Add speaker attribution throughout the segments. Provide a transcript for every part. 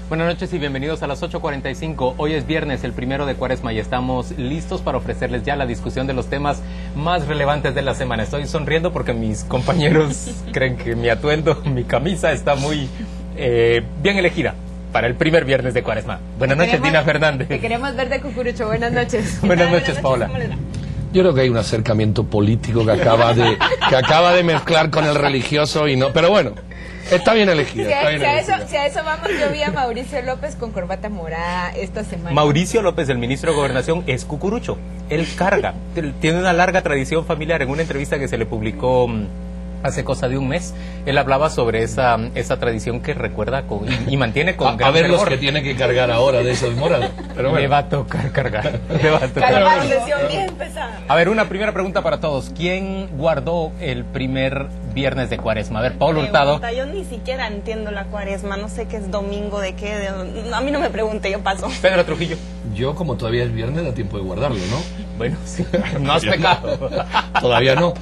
Speaker 1: Buenas noches y bienvenidos a las 8:45. Hoy es viernes, el 1 de Cuaresma, y estamos listos para ofrecerles ya la discusión de los temas más relevantes de la semana. Estoy sonriendo porque mis compañeros creen que mi atuendo, mi camisa está muy bien elegida para el primer viernes de Cuaresma. Buenas noches, Dina Fernández.
Speaker 2: Te queremos ver de cucurucho. Buenas noches.
Speaker 1: Buenas noches, Paola.
Speaker 3: Yo creo que hay un acercamiento político que acaba de mezclar con el religioso y no, pero bueno. Está bien elegida.
Speaker 2: Si a eso vamos, yo vi a Mauricio López con corbata morada esta semana.
Speaker 1: Mauricio López, el ministro de Gobernación, es cucurucho. Él carga, tiene una larga tradición familiar. En una entrevista que se le publicó hace cosa de un mes, él hablaba sobre esa tradición que recuerda y mantiene con
Speaker 3: a ver los que tiene que cargar ahora de esos morados.
Speaker 1: Pero bueno. Me va a tocar cargar.
Speaker 2: Bien pesada.
Speaker 1: A ver, una primera pregunta para todos. ¿Quién guardó el primer viernes de Cuaresma? A ver, Pablo Hurtado.
Speaker 4: Yo ni siquiera entiendo la Cuaresma, no sé qué es domingo, de qué, a mí no me pregunte, yo paso.
Speaker 1: Pedro Trujillo.
Speaker 3: Yo, como todavía es viernes, da tiempo de guardarlo, ¿no?
Speaker 1: Bueno, sí, no has pecado.
Speaker 3: Todavía no.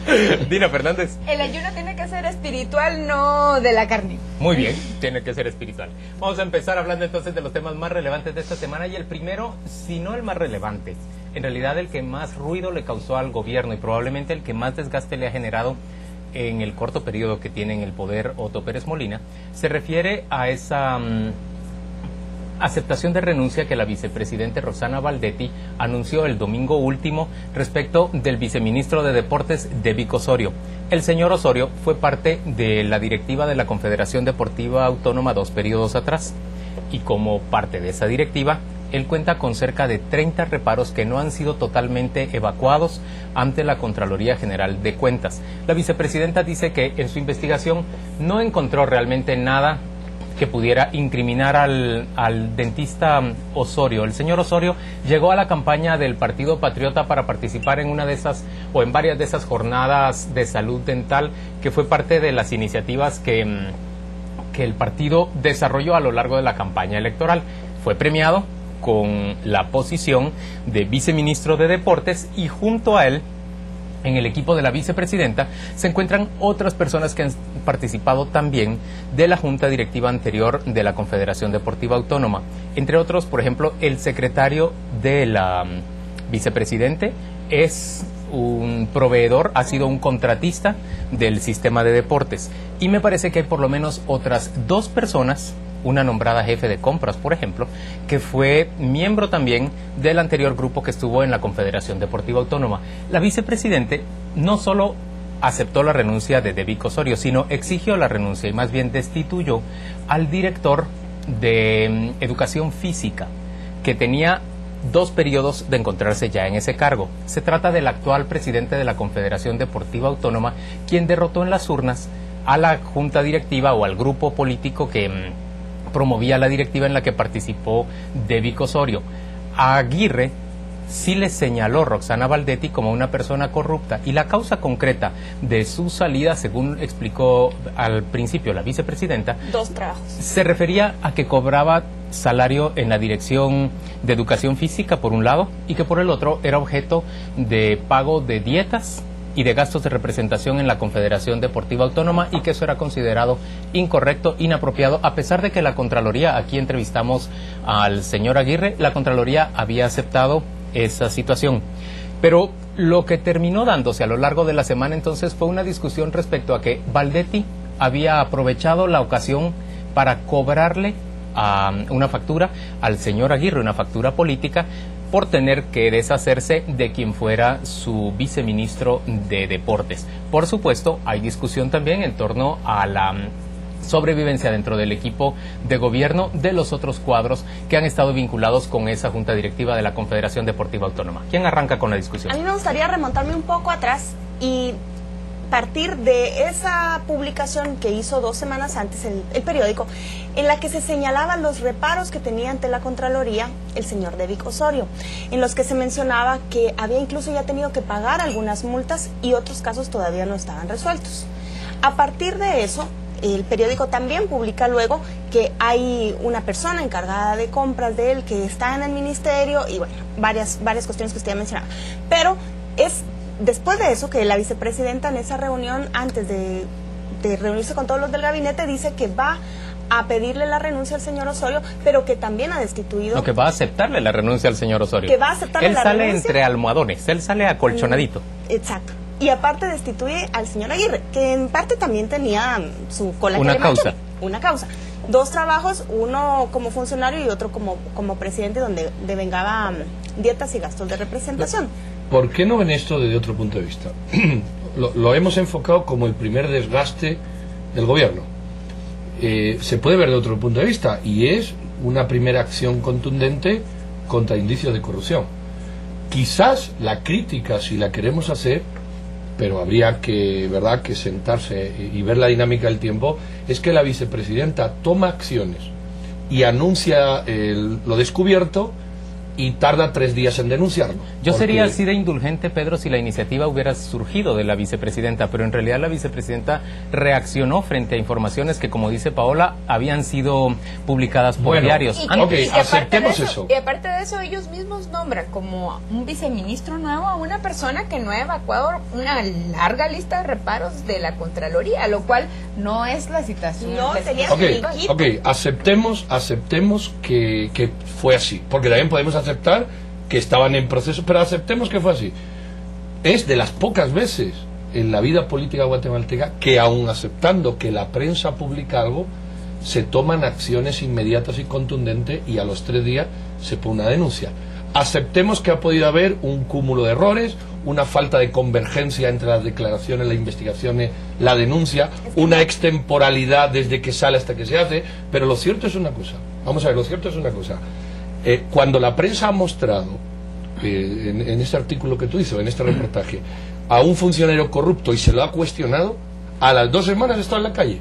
Speaker 1: Dina Fernández.
Speaker 2: El ayuno tiene que ser espiritual, no de la carne.
Speaker 1: Muy bien, tiene que ser espiritual. Vamos a empezar hablando entonces de los temas más relevantes de esta semana, y el primero, si no el más relevante, en realidad el que más ruido le causó al gobierno y probablemente el que más desgaste le ha generado en el corto periodo que tiene en el poder Otto Pérez Molina, se refiere a esa aceptación de renuncia que la vicepresidenta Roxana Baldetti anunció el domingo último respecto del viceministro de Deportes, Devico Osorio. El señor Osorio fue parte de la directiva de la Confederación Deportiva Autónoma 2 periodos atrás, y como parte de esa directiva, él cuenta con cerca de 30 reparos que no han sido totalmente evacuados ante la Contraloría General de Cuentas. La vicepresidenta dice que en su investigación no encontró realmente nada que pudiera incriminar al dentista Osorio. El señor Osorio llegó a la campaña del Partido Patriota para participar en una de esas, o en varias de esas jornadas de salud dental, que fue parte de las iniciativas que el partido desarrolló a lo largo de la campaña electoral. Fue premiado con la posición de viceministro de Deportes, y junto a él, en el equipo de la vicepresidenta, se encuentran otras personas que han participado también de la junta directiva anterior de la Confederación Deportiva Autónoma. Entre otros, por ejemplo, el secretario de la vicepresidente es un proveedor, ha sido un contratista del sistema de deportes. Y me parece que hay por lo menos otras dos personas, una nombrada jefe de compras, por ejemplo, que fue miembro también del anterior grupo que estuvo en la Confederación Deportiva Autónoma. La vicepresidente no solo aceptó la renuncia de Devico Osorio, sino exigió la renuncia y más bien destituyó al director de Educación Física, que tenía 2 periodos de encontrarse ya en ese cargo. Se trata del actual presidente de la Confederación Deportiva Autónoma, quien derrotó en las urnas a la junta directiva o al grupo político que promovía la directiva en la que participó Devico Osorio. A Aguirre sí le señaló Roxana Baldetti como una persona corrupta, y la causa concreta de su salida, según explicó al principio la vicepresidenta,
Speaker 4: 2 trabajos.
Speaker 1: Se refería a que cobraba salario en la Dirección de Educación Física por un lado, y que por el otro era objeto de pago de dietas y de gastos de representación en la Confederación Deportiva Autónoma, y que eso era considerado incorrecto, inapropiado, a pesar de que la Contraloría, aquí entrevistamos al señor Aguirre, la Contraloría había aceptado esa situación. Pero lo que terminó dándose a lo largo de la semana entonces fue una discusión respecto a que Baldetti había aprovechado la ocasión para cobrarle una factura al señor Aguirre, una factura política, por tener que deshacerse de quien fuera su viceministro de Deportes. Por supuesto, hay discusión también en torno a la sobrevivencia dentro del equipo de gobierno de los otros cuadros que han estado vinculados con esa junta directiva de la Confederación Deportiva Autónoma. ¿Quién arranca con la discusión?
Speaker 4: A mí me gustaría remontarme un poco atrás y partir de esa publicación que hizo 2 semanas antes el periódico, en la que se señalaban los reparos que tenía ante la Contraloría el señor Devico Osorio, en los que se mencionaba que había incluso ya tenido que pagar algunas multas y otros casos todavía no estaban resueltos. A partir de eso, el periódico también publica luego que hay una persona encargada de compras de él que está en el ministerio, y bueno, varias cuestiones que usted ya mencionaba. Pero es después de eso que la vicepresidenta, en esa reunión, antes de reunirse con todos los del gabinete, dice que va a pedirle la renuncia al señor Osorio, pero que también ha destituido.
Speaker 1: No, que va a aceptarle la renuncia al señor Osorio.
Speaker 4: Que va a aceptarle
Speaker 1: él
Speaker 4: la
Speaker 1: sale
Speaker 4: renuncia.
Speaker 1: entre almohadones, él sale acolchonadito.
Speaker 4: Exacto. Y aparte destituye al señor Aguirre, que en parte también tenía su cola
Speaker 1: Una
Speaker 4: que le manchó.
Speaker 1: causa.
Speaker 4: Una causa. 2 trabajos, uno como funcionario y otro como presidente, donde devengaba dietas y gastos de representación.
Speaker 3: ¿Por qué no ven esto desde otro punto de vista? Lo hemos enfocado como el primer desgaste del gobierno. Se puede ver de otro punto de vista, y es una primera acción contundente contra indicios de corrupción. Quizás la crítica, si la queremos hacer, pero habría que, ¿verdad?, que sentarse y ver la dinámica del tiempo, es que la vicepresidenta toma acciones y anuncia lo descubierto y tarda 3 días en denunciarlo.
Speaker 1: Yo sería así de indulgente, Pedro, si la iniciativa hubiera surgido de la vicepresidenta, pero en realidad la vicepresidenta reaccionó frente a informaciones que, como dice Paola, habían sido publicadas por diarios.
Speaker 3: Aceptemos eso.
Speaker 2: Y aparte de eso, ellos mismos nombran como un viceministro nuevo a una persona que no ha evacuado una larga lista de reparos de la Contraloría, lo cual no es la situación.
Speaker 4: No, tenía
Speaker 3: aceptemos que fue así, porque también podemos aceptar que estaban en proceso, pero aceptemos que fue así. Es de las pocas veces en la vida política guatemalteca que, aun aceptando que la prensa publica algo, se toman acciones inmediatas y contundentes, y a los 3 días se pone una denuncia. Aceptemos que ha podido haber un cúmulo de errores, una falta de convergencia entre las declaraciones, las investigaciones, la denuncia, una extemporalidad desde que sale hasta que se hace, pero lo cierto es una cosa. Vamos a ver, lo cierto es una cosa. Cuando la prensa ha mostrado, en este artículo que tú hizo, en este reportaje, a un funcionario corrupto y se lo ha cuestionado, a las 2 semanas está en la calle.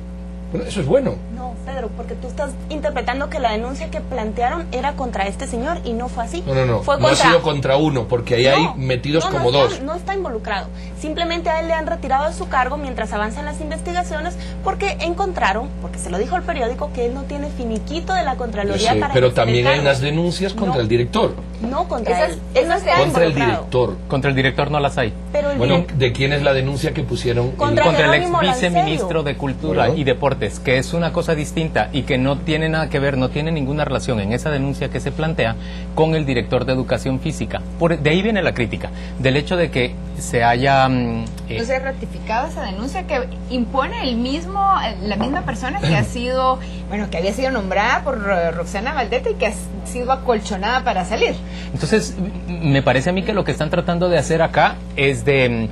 Speaker 3: Bueno, eso es bueno.
Speaker 4: No, Pedro, porque tú estás interpretando que la denuncia que plantearon era contra este señor, y no fue así.
Speaker 3: No
Speaker 4: Fue
Speaker 3: no ha sido contra uno, porque ahí hay metidos como 2.
Speaker 4: No está involucrado. Simplemente a él le han retirado de su cargo mientras avanzan las investigaciones, porque encontraron, porque se lo dijo el periódico, que él no tiene finiquito de la Contraloría para
Speaker 3: pero
Speaker 4: ejercer
Speaker 3: también
Speaker 4: el
Speaker 3: hay
Speaker 4: cargo.
Speaker 3: unas denuncias contra el director.
Speaker 4: No, contra él.
Speaker 2: Esas
Speaker 4: no está
Speaker 3: Contra el
Speaker 4: involucrado.
Speaker 3: director.
Speaker 1: Contra el director no las hay.
Speaker 4: Pero el
Speaker 3: Bueno,
Speaker 4: director...
Speaker 3: ¿de quién es la denuncia que pusieron?
Speaker 4: Contra
Speaker 1: Contra el ex
Speaker 4: Jerónimo
Speaker 1: viceministro
Speaker 4: Lancello.
Speaker 1: de Cultura
Speaker 3: Bueno.
Speaker 1: y Deportes, que es una cosa distinta y que no tiene nada que ver, no tiene ninguna relación en esa denuncia que se plantea con el director de Educación Física. De ahí viene la crítica, del hecho de que se haya...
Speaker 2: No se ha ratificado esa denuncia que impone la misma persona que ha sido, bueno, que había sido nombrada por Roxana Valdete y que ha sido acolchonada para salir.
Speaker 1: Entonces, me parece a mí que lo que están tratando de hacer acá es de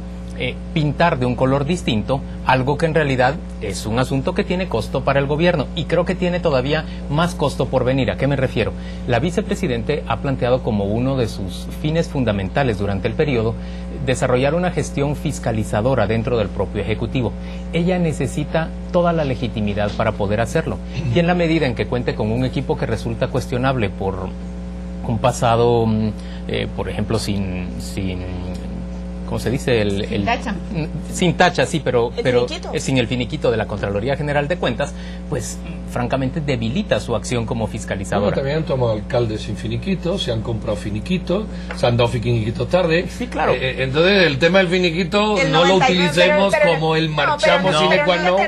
Speaker 1: pintar de un color distinto algo que en realidad es un asunto que tiene costo para el gobierno, y creo que tiene todavía más costo por venir. ¿A qué me refiero? La vicepresidente ha planteado como uno de sus fines fundamentales durante el periodo desarrollar una gestión fiscalizadora dentro del propio Ejecutivo. Ella necesita toda la legitimidad para poder hacerlo, y en la medida en que cuente con un equipo que resulta cuestionable por un pasado, por ejemplo, sin ¿cómo se dice?
Speaker 2: Sin tacha.
Speaker 1: Sin tacha, sí, pero
Speaker 4: finiquito.
Speaker 1: sin el finiquito de la Contraloría General de Cuentas, pues francamente debilita su acción como fiscalizadora.
Speaker 3: Bueno, también han tomado alcaldes sin finiquito, se han comprado finiquitos, se han dado finiquitos tarde.
Speaker 1: Sí, claro.
Speaker 3: Entonces, el tema del finiquito
Speaker 4: El
Speaker 3: no lo
Speaker 4: 99,
Speaker 3: utilicemos como el marchamos
Speaker 1: no,
Speaker 3: sine
Speaker 1: pero
Speaker 3: qua non.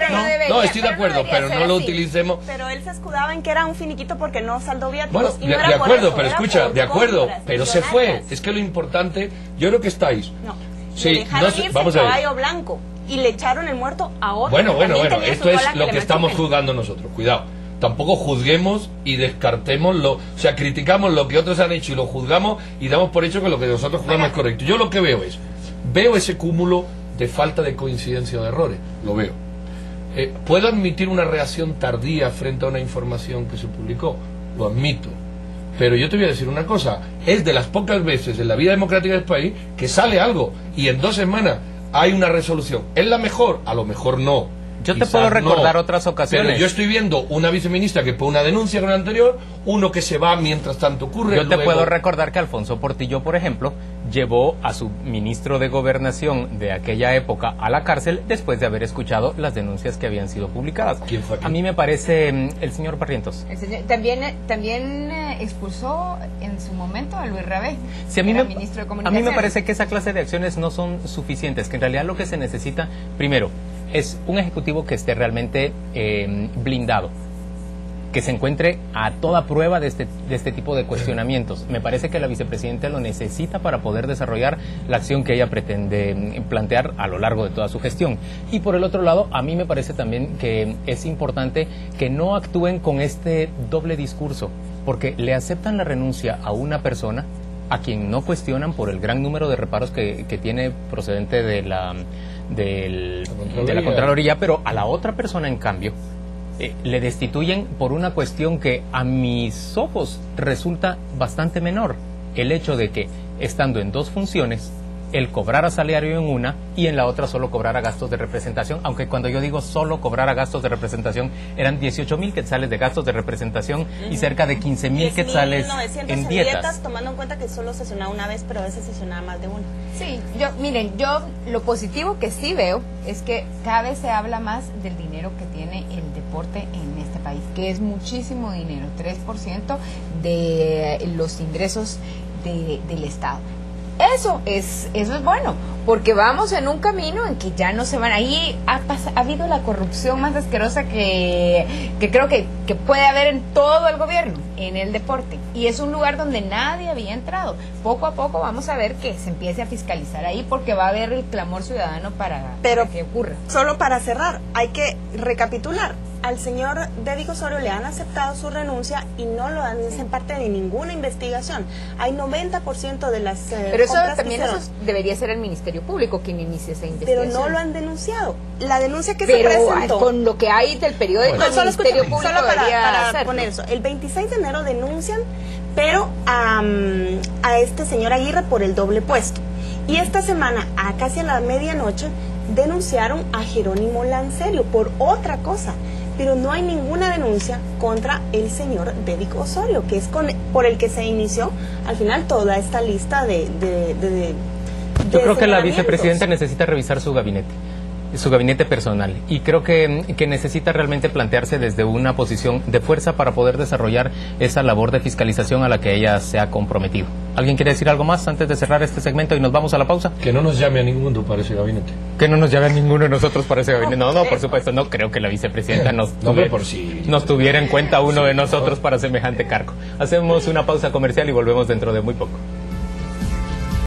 Speaker 3: No, estoy de
Speaker 2: pero no
Speaker 3: acuerdo,
Speaker 2: debería
Speaker 3: pero
Speaker 2: ser
Speaker 3: no lo
Speaker 2: así.
Speaker 3: utilicemos.
Speaker 4: Pero él se escudaba en que era un finiquito porque no saldó viáticos.
Speaker 3: Bueno,
Speaker 4: y no era
Speaker 3: de
Speaker 4: por
Speaker 3: acuerdo,
Speaker 4: eso,
Speaker 3: pero
Speaker 4: era
Speaker 3: escucha,
Speaker 4: por
Speaker 3: de acuerdo,
Speaker 4: compras
Speaker 3: pero se fue.
Speaker 4: millonarias.
Speaker 3: Es que lo importante, yo creo que estáis.
Speaker 4: No,
Speaker 3: Sí,
Speaker 4: le dejaron
Speaker 3: no sé,
Speaker 4: irse
Speaker 3: vamos
Speaker 4: el
Speaker 3: a ver.
Speaker 4: caballo blanco y le echaron el muerto a otro.
Speaker 3: Bueno,
Speaker 4: que también tenía
Speaker 3: esto
Speaker 4: su
Speaker 3: es
Speaker 4: cola
Speaker 3: lo
Speaker 4: le
Speaker 3: que estamos
Speaker 4: machuquen.
Speaker 3: juzgando nosotros, cuidado. Tampoco juzguemos y descartemos o sea, criticamos lo que otros han hecho y lo juzgamos y damos por hecho que lo que nosotros juzgamos es correcto. Yo lo que veo ese cúmulo de falta de coincidencia o de errores, lo veo. ¿Puedo admitir una reacción tardía frente a una información que se publicó? Lo admito. Pero yo te voy a decir una cosa, es de las pocas veces en la vida democrática del país que sale algo y en 2 semanas hay una resolución. ¿Es la mejor? A lo mejor no.
Speaker 1: Yo te
Speaker 3: Quizás
Speaker 1: puedo recordar
Speaker 3: no.
Speaker 1: otras ocasiones.
Speaker 3: Pero yo estoy viendo una viceministra que pone una denuncia con el anterior, uno que se va mientras tanto ocurre.
Speaker 1: Yo te
Speaker 3: luego...
Speaker 1: puedo recordar que Alfonso Portillo, por ejemplo, llevó a su ministro de Gobernación de aquella época a la cárcel después de haber escuchado las denuncias que habían sido publicadas.
Speaker 3: ¿Quién fue aquí?
Speaker 1: A mí me parece el señor Barrientos.
Speaker 2: El señor también expulsó en su momento a Luis Rabé,
Speaker 1: Sí, a mí
Speaker 2: era
Speaker 1: me
Speaker 2: ministro de
Speaker 1: a mí
Speaker 2: Comunicaciones.
Speaker 1: me parece que esa clase de acciones no son suficientes, que en realidad lo que se necesita, primero, es un ejecutivo que esté realmente blindado. que se encuentre a toda prueba de este tipo de cuestionamientos. Me parece que la vicepresidenta lo necesita para poder desarrollar la acción que ella pretende plantear a lo largo de toda su gestión. Y por el otro lado, a mí me parece también que es importante que no actúen con este doble discurso, porque le aceptan la renuncia a una persona a quien no cuestionan por el gran número de reparos que tiene procedente de la Contraloría, pero a la otra persona, en cambio, le destituyen por una cuestión que a mis ojos resulta bastante menor: el hecho de que, estando en dos funciones, él cobrara salario en una y en la otra solo cobrara gastos de representación, aunque cuando yo digo solo cobrara gastos de representación, eran 18,000 quetzales de gastos de representación y cerca de 15,000 quetzales en dietas.
Speaker 4: Tomando en cuenta que solo sesionaba una vez, pero a veces sesionaba más de una.
Speaker 2: Sí, miren, yo lo positivo que sí veo es que cada vez se habla más del dinero que tiene el deporte en este país, que es muchísimo dinero, 3% de los ingresos del Estado. Eso es bueno, porque vamos en un camino en que ya no se van. Ahí ha habido la corrupción más asquerosa que creo que puede haber en todo el gobierno, en el deporte. Y es un lugar donde nadie había entrado. Poco a poco vamos a ver que se empiece a fiscalizar ahí, porque va a haber el clamor ciudadano para que ocurra.
Speaker 4: Solo para cerrar, hay que recapitular. Al señor Dedico Osorio le han aceptado su renuncia y no lo hacen parte de ninguna investigación. Hay 90% de las
Speaker 2: pero eso también debería ser el Ministerio Público quien inicie esa investigación.
Speaker 4: Pero no lo han denunciado. La denuncia que se presentó,
Speaker 2: con lo que hay del periódico, el Ministerio Público
Speaker 4: solo para
Speaker 2: hacerlo.
Speaker 4: poner eso. El 26 de enero denuncian, pero a este señor Aguirre por el doble puesto. Y esta semana, casi a la medianoche, denunciaron a Jerónimo Lancerio por otra cosa. Pero no hay ninguna denuncia contra el señor Dedico Osorio, que es por el que se inició al final toda esta lista de
Speaker 1: Yo creo que la vicepresidenta necesita revisar su gabinete personal, y creo que necesita realmente plantearse desde una posición de fuerza para poder desarrollar esa labor de fiscalización a la que ella se ha comprometido. ¿Alguien quiere decir algo más antes de cerrar este segmento y nos vamos a la pausa?
Speaker 3: Que no nos llame a ninguno para ese gabinete.
Speaker 1: Que no nos llame a ninguno de nosotros para ese gabinete. No, por supuesto, no creo que la vicepresidenta nos tuviera en cuenta uno de nosotros para semejante cargo. Hacemos una pausa comercial y volvemos dentro de muy poco.